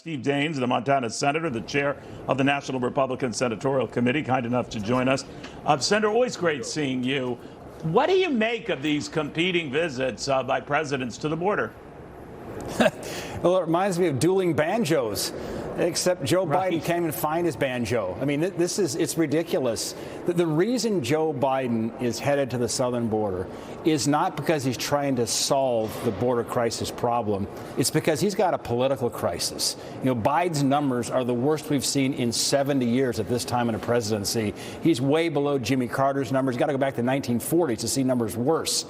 Steve Daines, the Montana senator, the chair of the National Republican Senatorial Committee, kind enough to join us. Senator, always great seeing you. What do you make of these competing visits by presidents to the border? Well, it reminds me of dueling banjos, except Joe Biden can't even find his banjo. I mean, it's ridiculous. The reason Joe Biden is headed to the southern border is not because he's trying to solve the border crisis problem. It's because he's got a political crisis. You know, Biden's numbers are the worst we've seen in 70 years at this time in a presidency. He's way below Jimmy Carter's numbers. Got to go back to the 1940s to see numbers worse.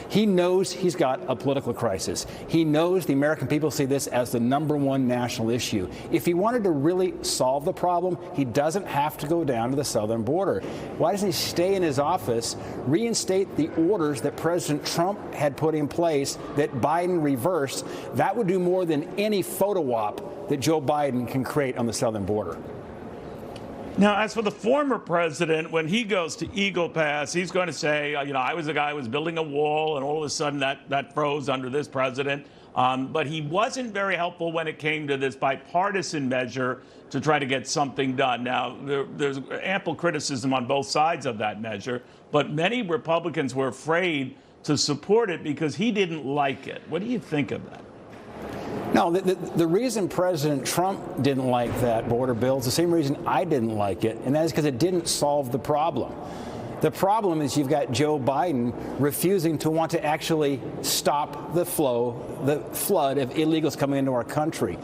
He knows he's got a political crisis. He knows the American people see this as the #1 national issue. If he wanted to really solve the problem, he doesn't have to go down to the southern border. Why doesn't he stay in his office, reinstate the orders that President Trump had put in place that Biden reversed? That would do more than any photo op that Joe Biden can create on the southern border. Now, as for the former president, when he goes to Eagle Pass, he's going to say, I was the guy who was building a wall, and all of a sudden that froze under this president. But he wasn't very helpful when it came to this bipartisan measure to try to get something done. Now, there's ample criticism on both sides of that measure, but many Republicans were afraid to support it because he didn't like it. What do you think of that? No, the reason President Trump didn't like that border bill is the same reason I didn't like it, and that is because it didn't solve the problem. The problem is you've got Joe Biden refusing to want to actually stop the flood of illegals coming into our country.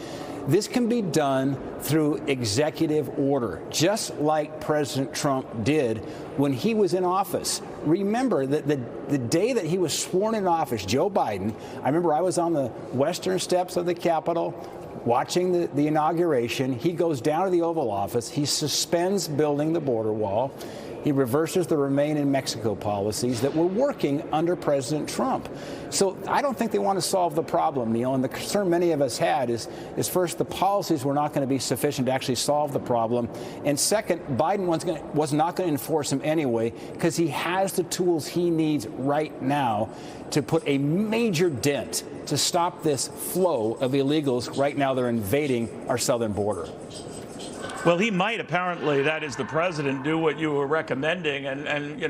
This can be done through executive order, just like President Trump did when he was in office. Remember that the day that he was sworn in office, Joe Biden, I remember I was on the western steps of the Capitol watching the inauguration. He goes down to the Oval Office. He suspends building the border wall. He reverses the Remain in Mexico policies that were working under President Trump. So I don't think they want to solve the problem, Neil. And the concern many of us had is first, the policies were not going to be sufficient to actually solve the problem. And second, Biden was not going to enforce them anyway because he has the tools he needs right now to put a major dent to stop this flow of illegals. Right now, they're invading our southern border. Well, he might, apparently, that is the president, do what you were recommending and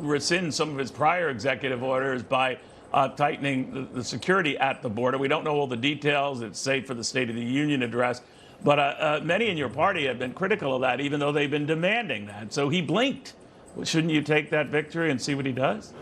rescind some of his prior executive orders by tightening the security at the border. We don't know all the details. It's safe for the State of the Union address. But many in your party have been critical of that, even though they've been demanding that. So he blinked. Well, shouldn't you take that victory and see what he does?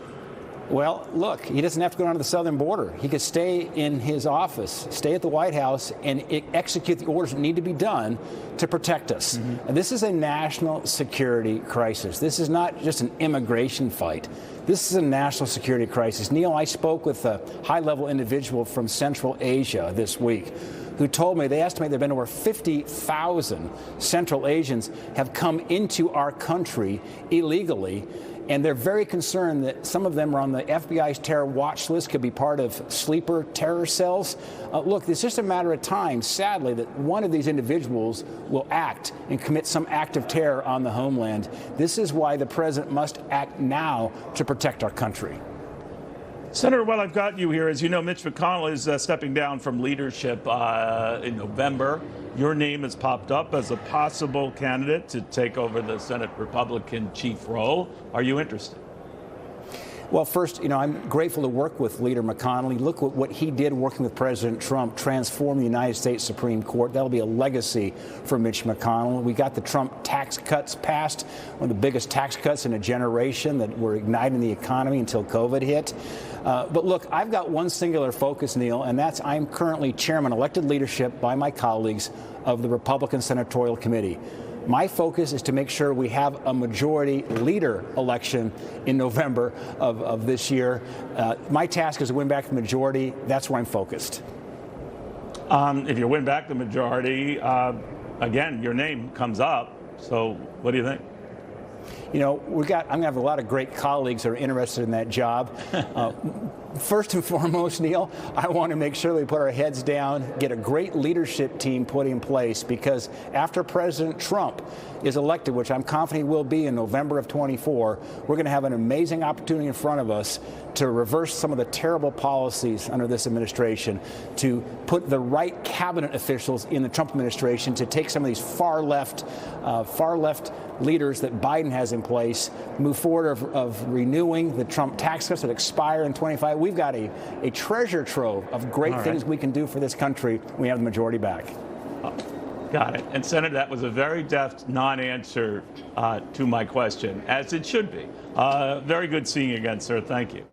Well, look, he doesn't have to go down to the southern border. He could stay in his office, stay at the White House, and execute the orders that need to be done to protect us. Mm-hmm. And this is a national security crisis. This is not just an immigration fight. This is a national security crisis. Neil, I spoke with a high-level individual from Central Asia this week who told me they estimate there have been over 50,000 Central Asians have come into our country illegally. And they're very concerned that some of them are on the FBI's terror watch list, could be part of sleeper terror cells. Look, it's just a matter of time, sadly, that one of these individuals will act and commit some act of terror on the homeland. This is why the president must act now to protect our country. Senator, while I've got you here, as you know, Mitch McConnell is stepping down from leadership in November. Your name has popped up as a possible candidate to take over the Senate Republican chief role. Are you interested? Well, first, I'm grateful to work with Leader McConnell. Look at what he did working with President Trump, transform the United States Supreme Court. That'll be a legacy for Mitch McConnell. We got the Trump tax cuts passed, one of the biggest tax cuts in a generation that were igniting the economy until COVID hit. But look, I've got one singular focus, Neil, and that's I'm currently chairman, elected leadership by my colleagues of the Republican Senatorial Committee. My focus is to make sure we have a majority leader election in November of this year. My task is to win back the majority. That's where I'm focused. If you win back the majority, again, your name comes up. So what do you think? I'm going to have a lot of great colleagues that are interested in that job. First and foremost, Neil, I want to make sure we put our heads down, get a great leadership team put in place, because after President Trump is elected, which I'm confident he will be in November of 24, we're going to have an amazing opportunity in front of us to reverse some of the terrible policies under this administration, to put the right cabinet officials in the Trump administration to take some of these far left leaders that Biden has in place, move forward of renewing the Trump tax cuts that expire in 25. We've got a treasure trove of great things we can do for this country when we have the majority back. Got it. And Senator, that was a very deft non-answer to my question, as it should be. Very good seeing you again, sir. Thank you.